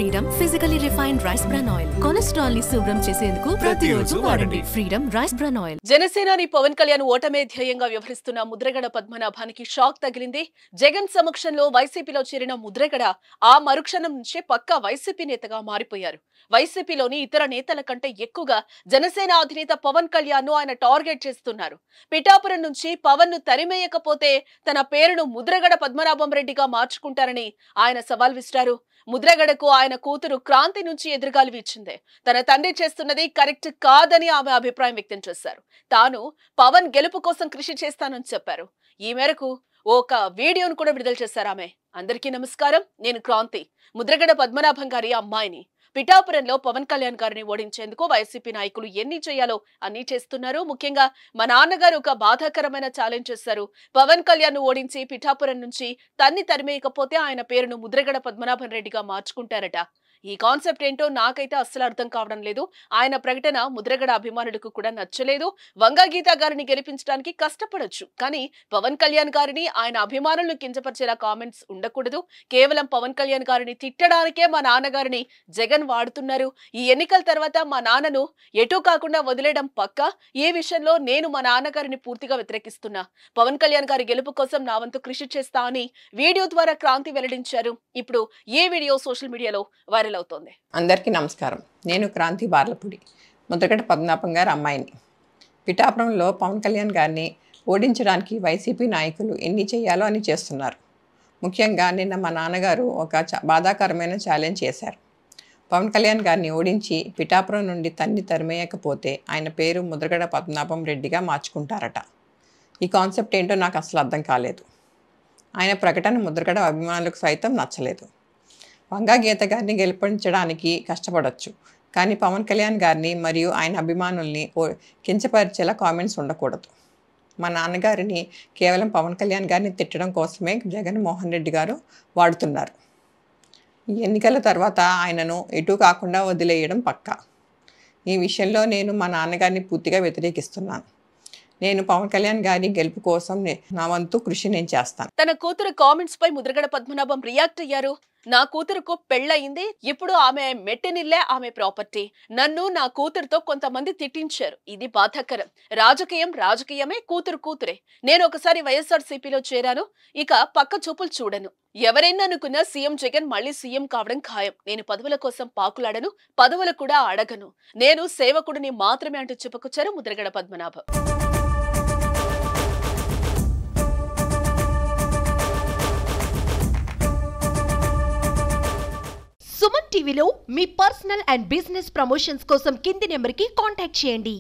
Freedom physically refined rice bran oil cholesterol ని శుభ్రం చేసేందుకు ప్రతిరోజు వాడండి ఫ్రీడమ్ రైస్ బ్రాన్ ఆయిల్. జనసేనాని పవన్ కళ్యాణ్ ఓటమే ధ్యేయంగా వ్యవహరిస్తున్న ముద్రగడ పద్మనాభానికి షాక్ తగిలింది. జగన్ సమక్షంలో వైసీపీలో చేరిన ముద్రగడ ఆ మరుక్షణం నుంచే పక్కా వైసీపీ నేతగా మారిపోయారు. వైసీపీలోని ఇతర నేతల కంటే ఎక్కువగా జనసేన అధినేత పవన్ కళ్యాణ్ ను ఆయన టార్గెట్ చేస్తున్నారు. పిఠాపురం నుంచి పవన్ ను తరిమేయకపోతే తన పేరును ముద్రగడ పద్మనాభం రెడ్డిగా మార్చుకుంటారని ఆయన సవాల్ విసిరారు. ముద్రగడకు ఆయన కూతురు క్రాంతి నుంచి ఎదురుగాలి వీచింది. తన తండ్రి చేస్తున్నది కరెక్ట్ కాదని ఆమె అభిప్రాయం వ్యక్తం చేశారు. తాను పవన్ గెలుపు కోసం కృషి చేస్తానని చెప్పారు. ఈ మేరకు ఒక వీడియోను కూడా విడుదల చేశారు ఆమె. అందరికీ నమస్కారం, నేను క్రాంతి, ముద్రగడ పద్మనాభం గారి అమ్మాయిని. పిఠాపురంలో పవన్ కళ్యాణ్ గారిని ఓడించేందుకు వైసీపీ నాయకులు ఎన్ని చేయాలో అన్ని చేస్తున్నారు. ముఖ్యంగా మా నాన్నగారు ఒక బాధాకరమైన ఛాలెంజ్ చేశారు. పవన్ కళ్యాణ్ ను ఓడించి పిఠాపురం నుంచి తన్ని తరిమేయకపోతే ఆయన పేరును ముద్రగడ పద్మనాభం రెడ్డిగా మార్చుకుంటారట. ఈ కాన్సెప్ట్ ఏంటో నాకైతే అస్సలు అర్థం కావడం లేదు. ఆయన ప్రకటన ముద్రగడ అభిమానులకు కూడా నచ్చలేదు. వంగా గీత గారిని గెలిపించడానికి కష్టపడొచ్చు, కానీ పవన్ కళ్యాణ్ గారిని, ఆయన అభిమానులను కించపరిచేలా కామెంట్స్ ఉండకూడదు. కేవలం పవన్ కళ్యాణ్ గారిని తిట్టడానికే మా నాన్నగారిని జగన్ వాడుతున్నారు. ఈ ఎన్నికల తర్వాత మా నాన్నను ఎటూ కాకుండా వదిలేయడం పక్కా. ఈ విషయంలో నేను మా నాన్నగారిని పూర్తిగా వ్యతిరేకిస్తున్నా. పవన్ కళ్యాణ్ గారి గెలుపు కోసం నా వంతు కృషి చేస్తా అని వీడియో ద్వారా క్రాంతి వెల్లడించారు. ఇప్పుడు ఈ వీడియో సోషల్ మీడియాలో వైరల్ అవుతోంది. అందరికీ నమస్కారం, నేను క్రాంతి బార్లపూడి, ముద్రగడ పద్మనాభం గారి అమ్మాయిని. పిఠాపురంలో పవన్ కళ్యాణ్ గారిని ఓడించడానికి వైసీపీ నాయకులు ఎన్ని చేయాలో అని చేస్తున్నారు. ముఖ్యంగా నిన్న మా నాన్నగారు ఒక బాధాకరమైన ఛాలెంజ్ చేశారు. పవన్ కళ్యాణ్ గారిని ఓడించి పిఠాపురం నుండి తన్ని తరిమేయకపోతే ఆయన పేరు ముద్రగడ పద్మనాభం రెడ్డిగా మార్చుకుంటారట. ఈ కాన్సెప్ట్ ఏంటో నాకు అసలు అర్థం కాలేదు. ఆయన ప్రకటన ముద్రగడ అభిమానులకు సైతం నచ్చలేదు. వంగా గీత గారిని గెలిపించడానికి కష్టపడవచ్చు, కానీ పవన్ కళ్యాణ్ గారిని మరియు ఆయన అభిమానుల్ని కించపరిచేలా కామెంట్స్ ఉండకూడదు. మా నాన్నగారిని కేవలం పవన్ కళ్యాణ్ గారిని తిట్టడం కోసమే జగన్మోహన్ రెడ్డి గారు వాడుతున్నారు. ఈ ఎన్నికల తర్వాత ఆయనను ఎటూ కాకుండా వదిలేయడం పక్కా. ఈ విషయంలో నేను మా నాన్నగారిని పూర్తిగా వ్యతిరేకిస్తున్నాను. నేను పవన్ కళ్యాణ్ గారి గెలుపు కోసం నా వంతు కృషి నేను చేస్తాను. తన కూతురు కామెంట్స్ పై ముద్రగడ పద్మనాభం రియాక్ట్ అయ్యారు. నా కూతురుకు పెళ్ళయింది, ఇప్పుడు ఆమె మెట్టినిల్లే ఆమె ప్రాపర్టీ. నన్ను నా కూతురుతో కొంతమంది తిట్టించారు. ఇది బాధాకరం. రాజకీయమే, కూతురే. నేను ఒకసారి వైఎస్ఆర్సీపీలో చేరాను, ఇక పక్క చూపులు చూడను. ఎవరైనా అనుకున్నా సీఎం జగన్ మళ్లీ సీఎం కావడం ఖాయం. నేను పదవుల కోసం పాకులాడను, పదవులు కూడా అడగను. నేను సేవకుడిని మాత్రమే అంటూ చెప్పుకొచ్చారు ముద్రగడ పద్మనాభం. సుమన్ టీవీలో మీ పర్సనల్ అండ్ బిజినెస్ ప్రమోషన్స్ కోసం కింది నెంబర్కి కాంటాక్ట్ చేయండి.